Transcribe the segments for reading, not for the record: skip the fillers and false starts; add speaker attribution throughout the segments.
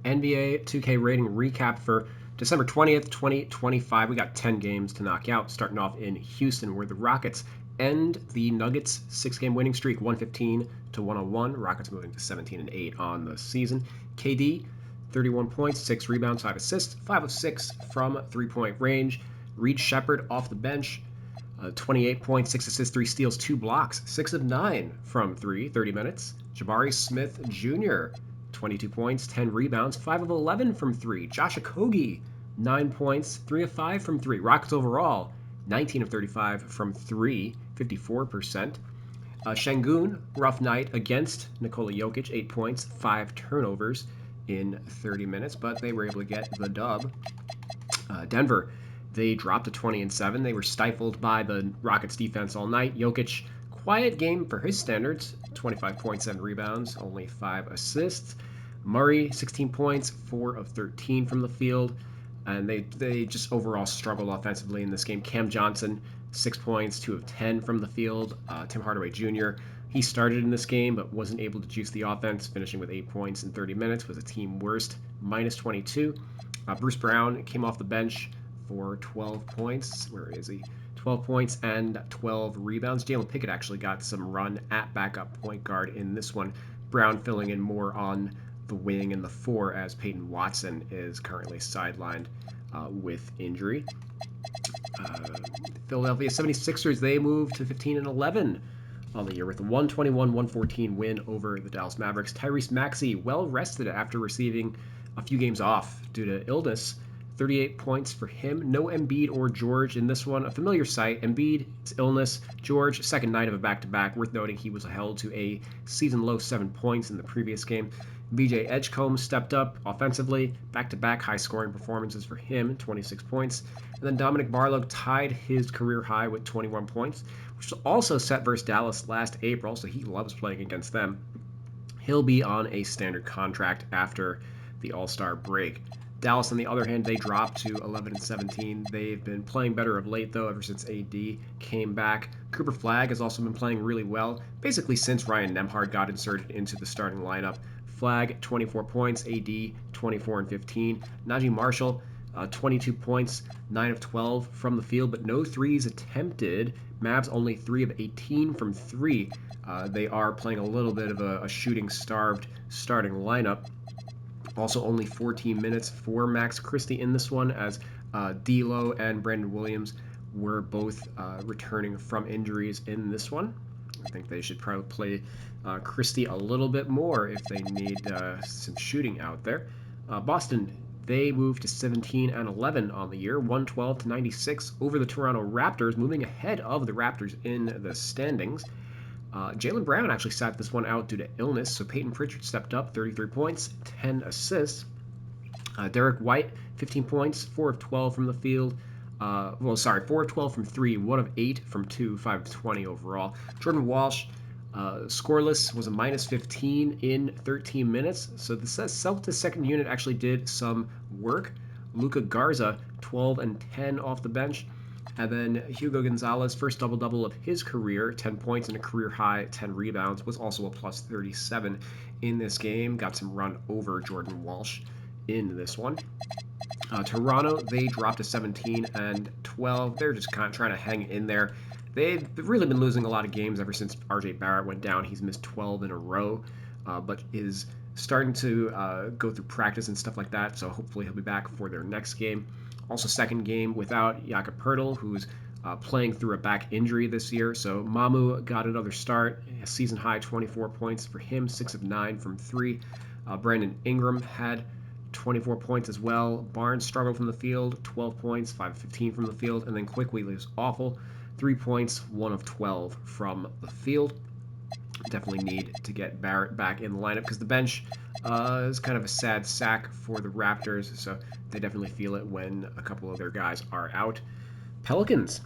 Speaker 1: NBA 2K rating recap for December 20th, 2025. We got 10 games to knock out, starting off in Houston, where the Rockets end the Nuggets' 6-game winning streak, 115 to 101. Rockets moving to 17-8 on the season. KD, 31 points, 6 rebounds, 5 assists, 5 of 6 from three-point range. Reed Shepherd off the bench, 28 points, 6 assists, 3 steals, 2 blocks, 6 of 9 from 3, 30 minutes. Jabari Smith Jr., 22 points, 10 rebounds, 5 of 11 from 3. Josh Okogie, 9 points, 3 of 5 from 3. Rockets overall, 19 of 35 from 3, 54%. Şengün, rough night against Nikola Jokic, 8 points, 5 turnovers in 30 minutes, but they were able to get the dub. Denver, they dropped to 20-7. They were stifled by the Rockets defense all night. Jokic, quiet game for his standards, 25 points, 7 rebounds, only 5 assists. Murray, 16 points, 4 of 13 from the field, and they just overall struggled offensively in this game. Cam Johnson, 6 points, 2 of 10 from the field. Tim Hardaway Jr., he started in this game but wasn't able to juice the offense, finishing with 8 points in 30 minutes, was a team worst, minus 22. Bruce Brown came off the bench for 12 points. Where is he? 12 points and 12 rebounds. Jalen Pickett actually got some run at backup point guard in this one. Brown filling in more on the wing and the 4 as Peyton Watson is currently sidelined with injury. Philadelphia 76ers, they moved to 15-11 on the year with a 121-114 win over the Dallas Mavericks. Tyrese Maxey, well rested after receiving a few games off due to illness. 38 points for him. No Embiid or George in this one. A familiar sight. Embiid's illness. George, second night of a back-to-back. Worth noting he was held to a season-low 7 points in the previous game. VJ Edgecombe stepped up offensively. Back-to-back high-scoring performances for him, 26 points. And then Dominic Barlow tied his career high with 21 points, which was also set versus Dallas last April, so he loves playing against them. He'll be on a standard contract after the All-Star break. Dallas, on the other hand, they dropped to 11-17. They've been playing better of late, though, ever since AD came back. Cooper Flagg has also been playing really well, basically since Ryan Nembhard got inserted into the starting lineup. Flagg, 24 points, AD, 24 and 15. Najee Marshall, 22 points, 9 of 12 from the field, but no threes attempted. Mavs only 3 of 18 from 3. They are playing a little bit of a shooting-starved starting lineup. Also only 14 minutes for Max Christie in this one, as D'Lo and Brandon Williams were both returning from injuries in this one. I think they should probably play Christie a little bit more if they need some shooting out there. Boston, they moved to 17-11 on the year, 112-96 over the Toronto Raptors, moving ahead of the Raptors in the standings. Jaylen Brown actually sat this one out due to illness, so Peyton Pritchard stepped up, 33 points, 10 assists. Derek White, 15 points, 4 of 12 from the field. 4 of 12 from 3, 1 of 8 from 2, 5 of 20 overall. Jordan Walsh, scoreless, was a minus 15 in 13 minutes, so the Celtics second unit actually did some work. Luka Garza, 12 and 10 off the bench. And then Hugo Gonzalez, first double-double of his career, 10 points and a career-high 10 rebounds, was also a plus 37 in this game. Got some run over Jordan Walsh in this one. Toronto, they dropped to 17-12. They're just kind of trying to hang in there. They've really been losing a lot of games ever since RJ Barrett went down. He's missed 12 in a row, but is starting to go through practice and stuff like that, so hopefully he'll be back for their next game. Also, second game without Jakob Poeltl, who's playing through a back injury this year. So Mamu got another start, a season-high 24 points for him, 6 of 9 from 3. Brandon Ingram had 24 points as well. Barnes struggled from the field, 12 points, 5 of 15 from the field. And then Quickley was awful, 3 points, 1 of 12 from the field. Definitely need to get Barrett back in the lineup because the bench is kind of a sad sack for the Raptors, so they definitely feel it when a couple of their guys are out. Pelicans,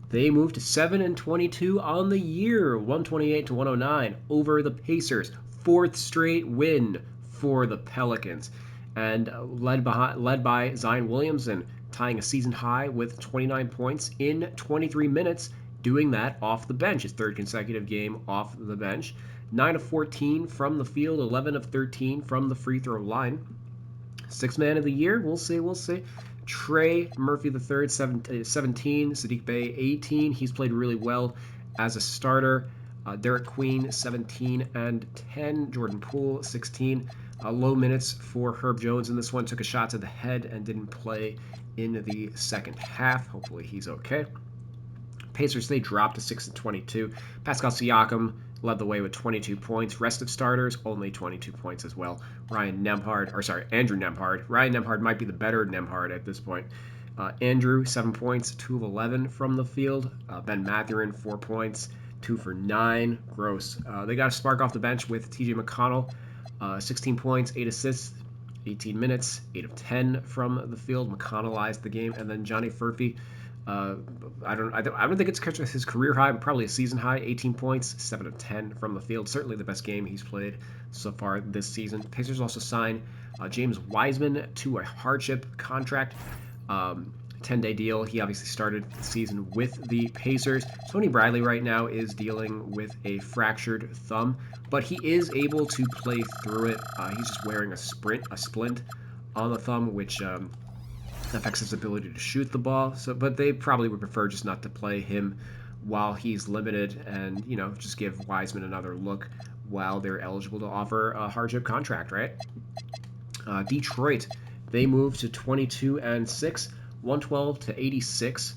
Speaker 1: they moved to 7-22 on the year, 128-109 over the Pacers. 4th straight win for the Pelicans, and led by Zion Williamson, tying a season high with 29 points in 23 minutes. Doing that off the bench, his 3rd consecutive game off the bench. 9 of 14 from the field, 11 of 13 from the free throw line. Sixth man of the year, we'll see, we'll see. Trey Murphy III, 17. Sadiq Bey, 18. He's played really well as a starter. Derek Queen, 17 and 10. Jordan Poole, 16. Low minutes for Herb Jones in this one. Took a shot to the head and didn't play in the second half. Hopefully he's okay. Pacers, they dropped to 6 and 22. Pascal Siakam led the way with 22 points. Rest of starters, only 22 points as well. Andrew Nembhard. Ryan Nembhard might be the better Nembhard at this point. Andrew, 7 points, 2 of 11 from the field. Ben Mathurin, 4 points, 2 for 9. Gross. They got a spark off the bench with TJ McConnell, 16 points, 8 assists, 18 minutes, 8 of 10 from the field. McConnellized the game. And then Johnny Furphy, I don't think it's his career high, but probably a season high. 18 points, 7 of 10 from the field. Certainly the best game he's played so far this season. Pacers also signed James Wiseman to a hardship contract, 10-day deal. He obviously started the season with the Pacers. Tony Bradley right now is dealing with a fractured thumb, but he is able to play through it. He's just wearing a splint on the thumb, which affects his ability to shoot the ball. But they probably would prefer just not to play him while he's limited, and just give Wiseman another look while they're eligible to offer a hardship contract, right? Detroit, they moved to 22 and 6, 112 to 86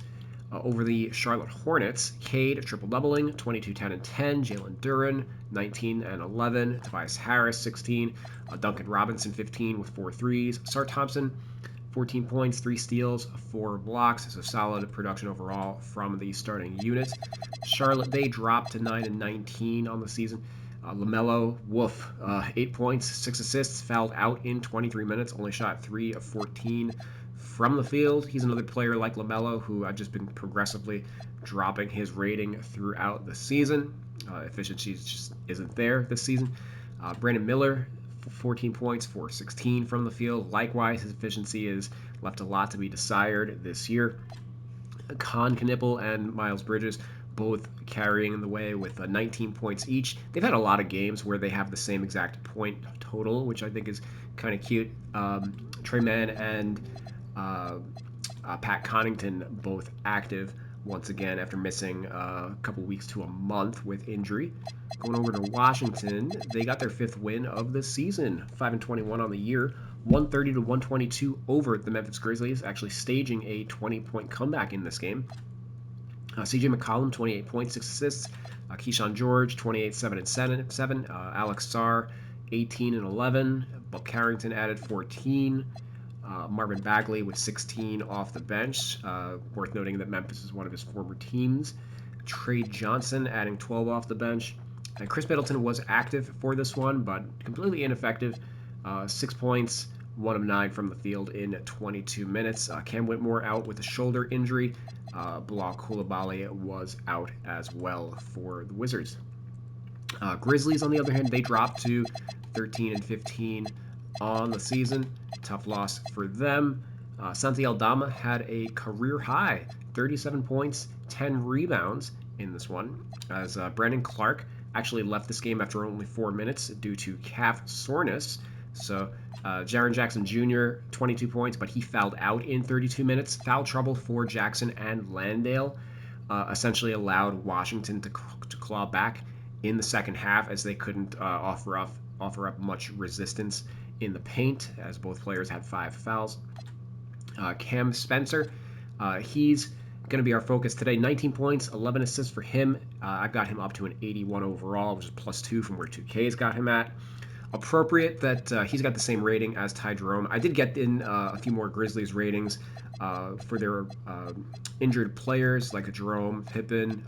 Speaker 1: over the Charlotte Hornets. Cade triple doubling, 22, 10 and 10. Jalen Duren, 19 and 11. Tobias Harris, 16. Duncan Robinson, 15 with 4 threes. Sar Thompson, 14 points, 3 steals, 4 blocks. So solid production overall from the starting unit. Charlotte, they dropped to 9 and 19 on the season. LaMelo, 8 points, 6 assists, fouled out in 23 minutes, only shot 3 of 14 from the field. He's another player like LaMelo who I've just been progressively dropping his rating throughout the season. Efficiency just isn't there this season. Brandon Miller, 14 points, 4-16 from the field. Likewise, his efficiency is left a lot to be desired this year. Con Knipple and Miles Bridges both carrying the way with 19 points each. They've had a lot of games where they have the same exact point total, which I think is kind of cute. Trey Mann and Pat Connaughton both active once again after missing a couple weeks to a month with injury. Going over to Washington, they got their 5th win of the season, 5 and 21 on the year, 130 to 122 over the Memphis Grizzlies, actually staging a 20-point comeback in this game. CJ McCollum, 28 points, 6 assists. Keyshawn George, 28, 7 and 7. Alex Sarr, 18 and 11. Buck Carrington added 14. Marvin Bagley with 16 off the bench. Worth noting that Memphis is one of his former teams. Trey Johnson adding 12 off the bench. And Chris Middleton was active for this one, but completely ineffective. 6 points, 1 of 9 from the field in 22 minutes. Cam Whitmore out with a shoulder injury. Bilal Coulibaly was out as well for the Wizards. Grizzlies, on the other hand, they dropped to 13 and 15 on the season. Tough loss for them. Santi Aldama had a career high, 37 points, 10 rebounds in this one, as Brandon Clark actually left this game after only 4 minutes due to calf soreness. So Jaren Jackson Jr., 22 points, but he fouled out in 32 minutes. Foul trouble for Jackson and Landale essentially allowed Washington to claw back in the second half, as they couldn't offer up much resistance in the paint, as both players had 5 fouls. Cam Spencer, he's going to be our focus today. 19 points, 11 assists for him. I've got him up to an 81 overall, which is +2 from where 2K's got him at. Appropriate that he's got the same rating as Ty Jerome. I did get in a few more Grizzlies ratings for their injured players, like a Jerome, Pippen.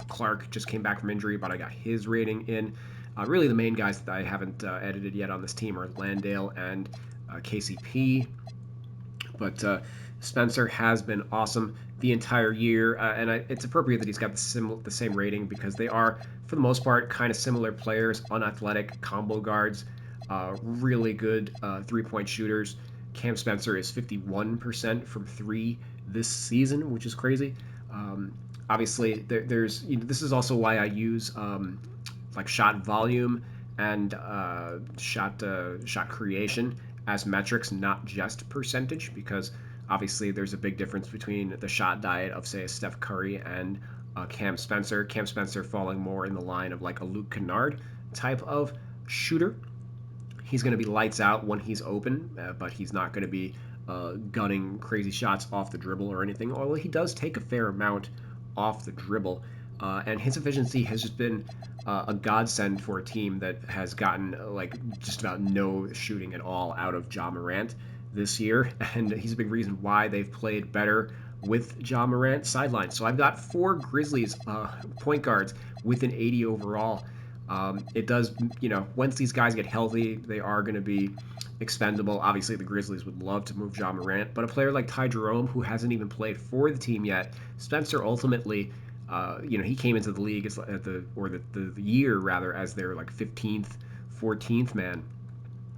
Speaker 1: Clark just came back from injury, but I got his rating in. Really, the main guys that I haven't edited yet on this team are Landale and KCP. But Spencer has been awesome the entire year, and it's appropriate that he's got the same rating, because they are, for the most part, kind of similar players, unathletic combo guards, really good 3-point shooters. Cam Spencer is 51% from 3 this season, which is crazy. Obviously, there's this is also why I use like shot volume and shot creation as metrics, not just percentage, because obviously there's a big difference between the shot diet of, say, a Steph Curry and Cam Spencer. Cam Spencer falling more in the line of like a Luke Kennard type of shooter. He's going to be lights out when he's open, but he's not going to be gunning crazy shots off the dribble or anything, although he does take a fair amount off the dribble. And his efficiency has just been a godsend for a team that has gotten like just about no shooting at all out of Ja Morant this year, and he's a big reason why they've played better with Ja Morant sidelined. So I've got 4 Grizzlies point guards with an 80 overall. It does, once these guys get healthy, they are going to be expendable. Obviously, the Grizzlies would love to move Ja Morant, but a player like Ty Jerome, who hasn't even played for the team yet, Spencer ultimately, he came into the league the year rather as their like 15th, 14th man.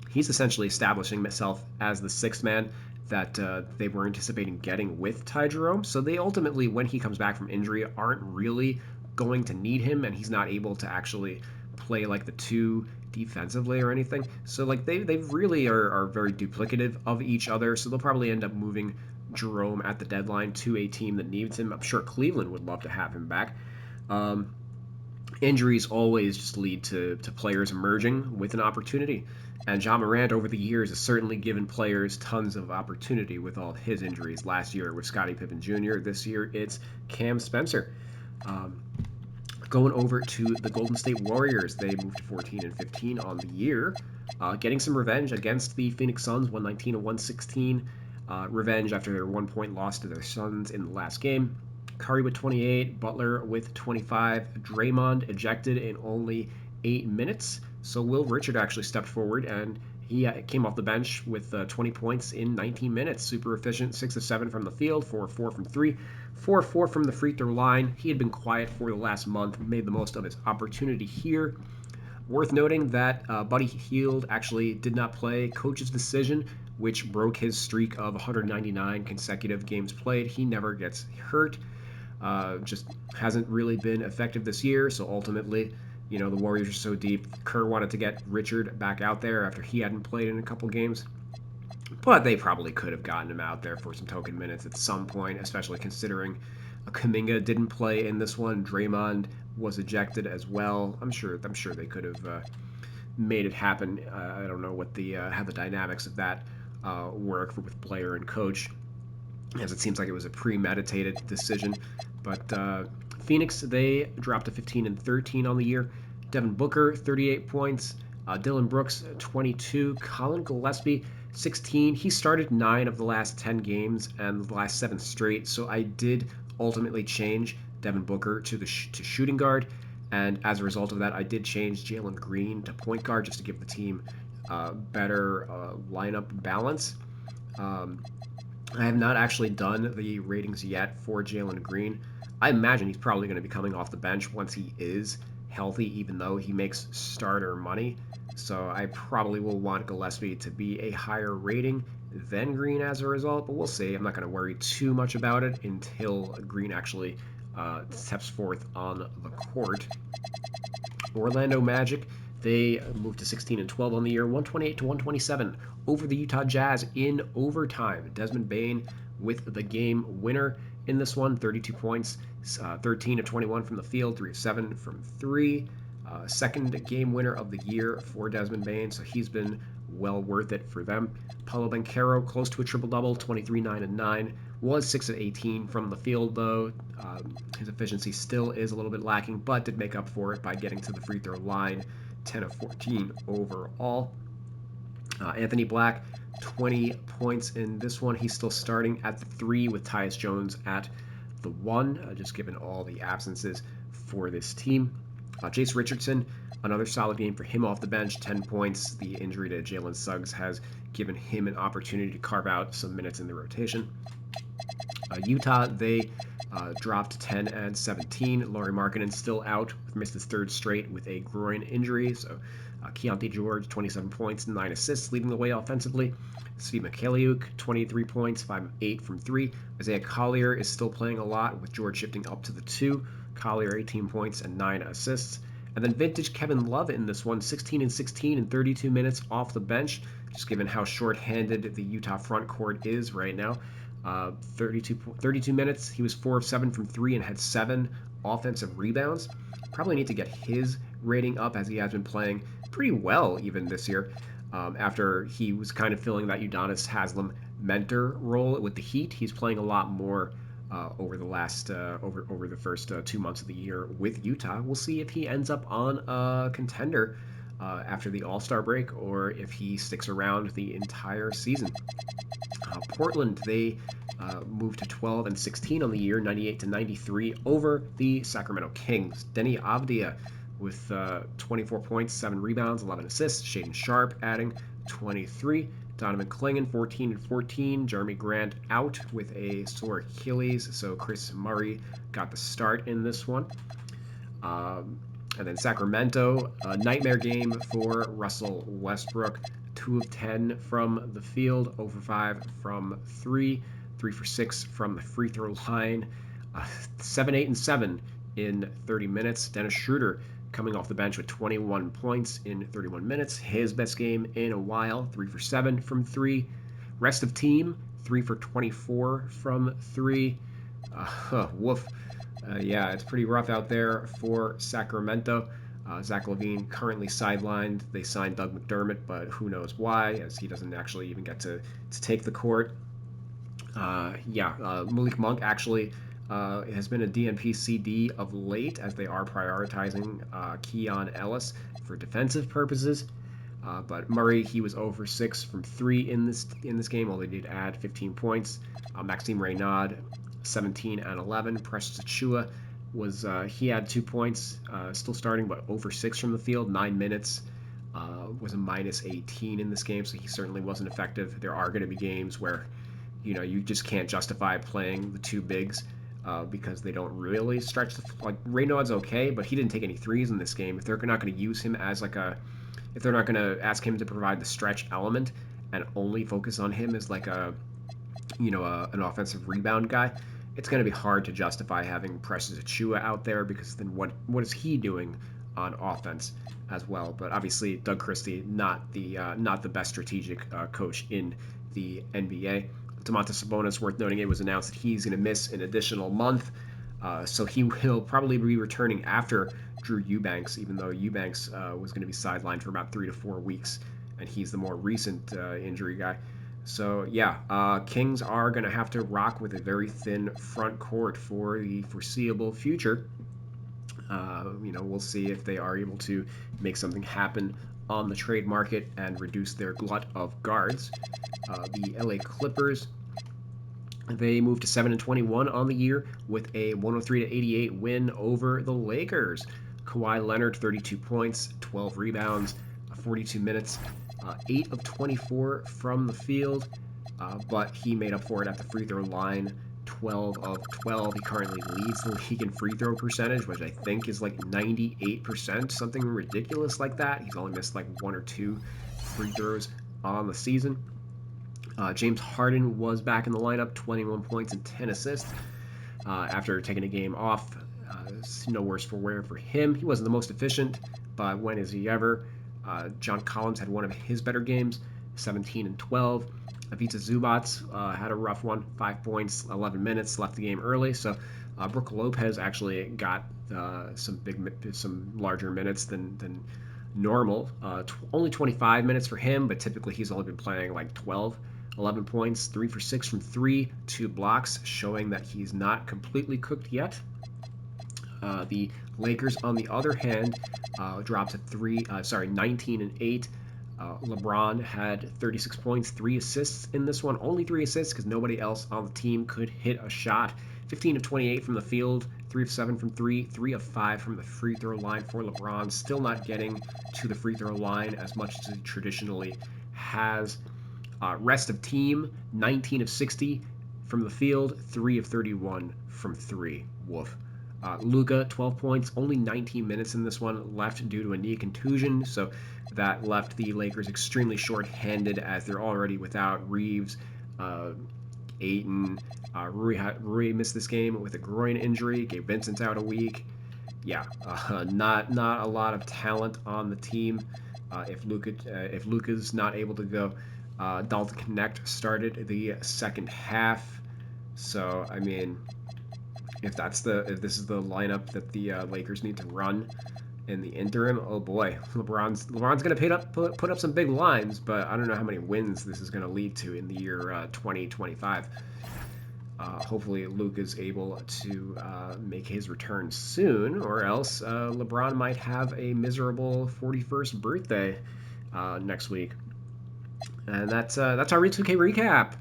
Speaker 1: He's essentially establishing himself as the 6th man that they were anticipating getting with Ty Jerome. So they ultimately, when he comes back from injury, aren't really going to need him, and he's not able to actually play like the 2 defensively or anything. So like they really are very duplicative of each other. So they'll probably end up moving Jerome at the deadline to a team that needs him. I'm sure Cleveland would love to have him back. Injuries always just lead to players emerging with an opportunity. And Ja Morant over the years has certainly given players tons of opportunity with all his injuries. Last year it was Scottie Pippen Jr. This year it's Cam Spencer. Going over to the Golden State Warriors, they moved to 14-15 on the year, getting some revenge against the Phoenix Suns, 119-116. Revenge after their 1-point loss to their Suns in the last game. Curry with 28, Butler with 25, Draymond ejected in only 8 minutes. So Will Richard actually stepped forward, and he came off the bench with 20 points in 19 minutes. Super efficient, 6 of 7 from the field, 4 of 4 from 3, 4 of 4 from the free throw line. He had been quiet for the last month, made the most of his opportunity here. Worth noting that Buddy Hield actually did not play. Coach's decision, which broke his streak of 199 consecutive games played. He never gets hurt. Just hasn't really been effective this year, so ultimately, the Warriors are so deep. Kerr wanted to get Richard back out there after he hadn't played in a couple games, but they probably could have gotten him out there for some token minutes at some point, especially considering Kuminga didn't play in this one. Draymond was ejected as well. I'm sure they could have made it happen. I don't know what how the dynamics of that work with player and coach, as it seems like it was a premeditated decision. But Phoenix, they dropped to 15-13 on the year. Devin Booker, 38 points. Dylan Brooks, 22. Colin Gillespie, 16. He started 9 of the last 10 games and the last 7 straight. So I did ultimately change Devin Booker to shooting guard. And as a result of that, I did change Jalen Green to point guard just to give the team better lineup balance. I have not actually done the ratings yet for Jalen Green. I imagine he's probably going to be coming off the bench once he is healthy, even though he makes starter money. So I probably will want Gillespie to be a higher rating than Green as a result, but we'll see. I'm not going to worry too much about it until Green actually steps forth on the court. Orlando Magic, they moved to 16-12 on the year, 128-127 over the Utah Jazz in overtime. Desmond Bane with the game winner in this one, 32 points, 13 of 21 from the field, 3 of 7 from 3. Second game winner of the year for Desmond Bane, so he's been well worth it for them. Paulo Banchero, close to a triple-double, 23, 9, and 9. Was 6 of 18 from the field, though. His efficiency still is a little bit lacking, but did make up for it by getting to the free throw line, 10 of 14 overall. Anthony Black, 20 points in this one. He's still starting at the 3 with Tyus Jones at the 1, just given all the absences for this team. Jace Richardson, another solid game for him off the bench, 10 points. The injury to Jalen Suggs has given him an opportunity to carve out some minutes in the rotation. Utah, they dropped 10-17. Lauri Markkanen still out, missed his 3rd straight with a groin injury. So Keontae George, 27 points, 9 assists, leading the way offensively. Svi Mykhailiuk, 23 points, 5 of 8 from 3. Isaiah Collier is still playing a lot, with George shifting up to the 2. Collier, 18 points and 9 assists. And then vintage Kevin Love in this one, 16-16 in 32 minutes off the bench. just given how short-handed the Utah front court is right now. 32 minutes. He was 4 of 7 from 3 and had 7 offensive rebounds. Probably need to get his rating up, as he has been playing pretty well even this year, after he was kind of filling that Udonis Haslem mentor role with the Heat. He's playing a lot more over the last over the first 2 months of the year with Utah. We'll see if he ends up on a contender after the All-Star break, or if he sticks around the entire season. Portland, they moved to 12 and 16 on the year, 98 to 93 over the Sacramento Kings. Denny Avdia with 24 points, 7 rebounds, 11 assists. Shaedon Sharpe adding 23. Donovan Clingan, 14 and 14. Jeremy Grant out with a sore Achilles, so Chris Murray got the start in this one. And then Sacramento, a nightmare game for Russell Westbrook. 2 of 10 from the field, 0 for 5 from 3, 3 for 6 from the free throw line. 7, 8, and 7 in 30 minutes. Dennis Schroeder coming off the bench with 21 points in 31 minutes. His best game in a while, 3 for 7 from 3. Rest of team, 3 for 24 from 3. Woof. Yeah, it's pretty rough out there for Sacramento. Zach LaVine currently sidelined. They signed Doug McDermott, but who knows why, as he doesn't actually even get to take the court. Malik Monk actually has been a DNP CD of late, as they are prioritizing Keon Ellis for defensive purposes. But Murray, he was 0 for 6 from 3 in this game, although he did add 15 points. Maxime Reynaud, 17 and 11. Precious Achiuwa was he had 2 points, still starting, but 0 for 6 from the field, 9 minutes. Was a minus 18 in this game, so he certainly wasn't effective. There are going to be games where, you just can't justify playing the 2 bigs because they don't really stretch like Reynaud's okay, but he didn't take any threes in this game. If they're not going to use him as if they're not going to ask him to provide the stretch element and only focus on him as an offensive rebound guy, it's going to be hard to justify having Precious Achiuwa out there, because then what is he doing on offense as well? But obviously, Doug Christie, not the best strategic coach in the NBA. Domantas Sabonis, worth noting, it was announced that he's going to miss an additional month, so he will probably be returning after Drew Eubanks, even though Eubanks was going to be sidelined for about 3 to 4 weeks, and he's the more recent injury guy. So yeah, Kings are going to have to rock with a very thin front court for the foreseeable future. We'll see if they are able to make something happen on the trade market and reduce their glut of guards. The LA Clippers, they moved to 7 and 21 on the year with a 103 to 88 win over the Lakers. Kawhi Leonard, 32 points, 12 rebounds, 42 minutes. 8 of 24 from the field, but he made up for it at the free throw line, 12 of 12. He currently leads the league in free throw percentage, which I think is like 98%, something ridiculous like that. He's only missed like 1 or 2 free throws on the season. James Harden was back in the lineup, 21 points and 10 assists after taking a game off. No worse for wear for him. He wasn't the most efficient, but when is he ever? John Collins had one of his better games, 17 and 12. Ivica Zubac had a rough one, 5 points, 11 minutes, left the game early. So Brook Lopez actually got some larger minutes than normal. Only 25 minutes for him, but typically he's only been playing like 12. 11 points, 3 for 6 from 3, 2 blocks, showing that he's not completely cooked yet. The Lakers, on the other hand, dropped to 19 and 8. LeBron had 36 points, 3 assists in this one. Only 3 assists because nobody else on the team could hit a shot. 15 of 28 from the field, 3 of 7 from 3, 3 of 5 from the free throw line for LeBron. Still not getting to the free throw line as much as he traditionally has. Rest of team, 19 of 60 from the field, 3 of 31 from 3. Woof. Luka, 12 points, only 19 minutes in this one, left due to a knee contusion, so that left the Lakers extremely short-handed, as they're already without Reeves, Ayton. Rui missed this game with a groin injury. Gabe Vincent's out a week. Yeah, not a lot of talent on the team. If Luka's not able to go, Dalton Connect started the second half. So I mean, if this is the lineup that the Lakers need to run in the interim, oh boy, LeBron's gonna put up some big lines, but I don't know how many wins this is gonna lead to in the year 2025. Hopefully, Luke is able to make his return soon, or else LeBron might have a miserable 41st birthday next week. And that's our 2K recap.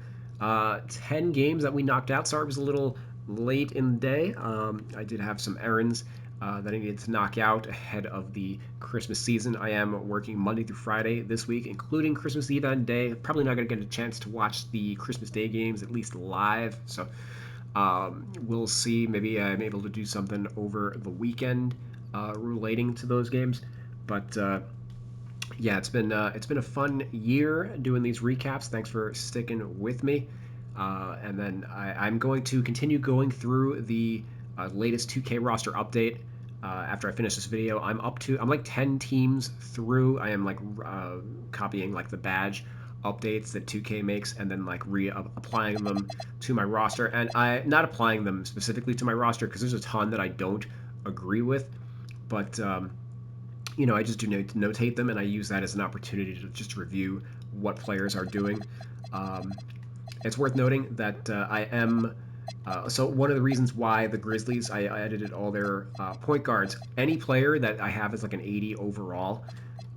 Speaker 1: 10 games that we knocked out. Sorry, it was a little late in the day. I did have some errands that I needed to knock out ahead of the Christmas season. I am working Monday through Friday this week, including Christmas Eve and day. Probably not going to get a chance to watch the Christmas Day games, at least live. So we'll see. Maybe I'm able to do something over the weekend relating to those games. But yeah, it's been a fun year doing these recaps. Thanks for sticking with me. And then I'm going to continue going through the latest 2K roster update. After I finish this video, I'm like 10 teams through. I am like copying like the badge updates that 2K makes and then like applying them to my roster. And I not applying them specifically to my roster because there's a ton that I don't agree with, but I just do notate them, and I use that as an opportunity to just review what players are doing. It's worth noting that I am. So one of the reasons why the Grizzlies, I edited all their point guards. Any player that I have is like an 80 overall.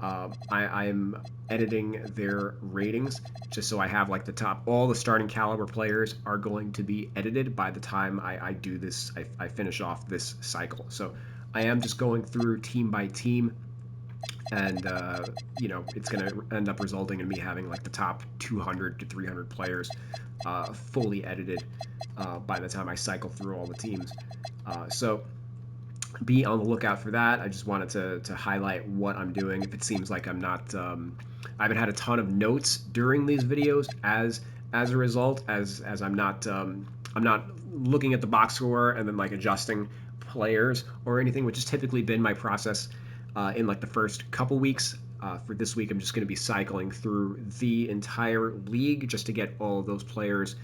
Speaker 1: I'm editing their ratings just so I have like the top. All the starting caliber players are going to be edited by the time I do this. I finish off this cycle. So I am just going through team by team. And it's going to end up resulting in me having like the top 200 to 300 players fully edited by the time I cycle through all the teams. So be on the lookout for that. I just wanted to highlight what I'm doing. If it seems like I'm not, I haven't had a ton of notes during these videos as a result, as I'm not looking at the box score and then like adjusting players or anything, which has typically been my process in like the first couple weeks. For this week, I'm just going to be cycling through the entire league just to get all of those players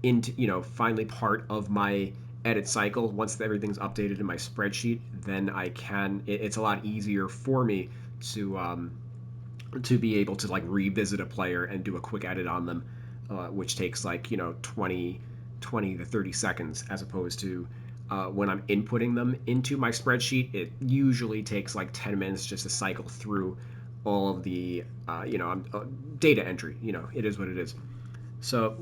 Speaker 1: into, finally part of my edit cycle. Once everything's updated in my spreadsheet, then it's a lot easier for me to be able to like revisit a player and do a quick edit on them, which takes like 20 to 30 seconds, as opposed to when I'm inputting them into my spreadsheet. It usually takes like 10 minutes just to cycle through all of the data entry. It is what it is. So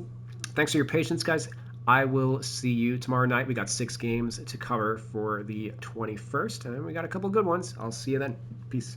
Speaker 1: thanks for your patience, guys. I will see you tomorrow night. We got 6 games to cover for the 21st, and we got a couple good ones. I'll see you then. Peace.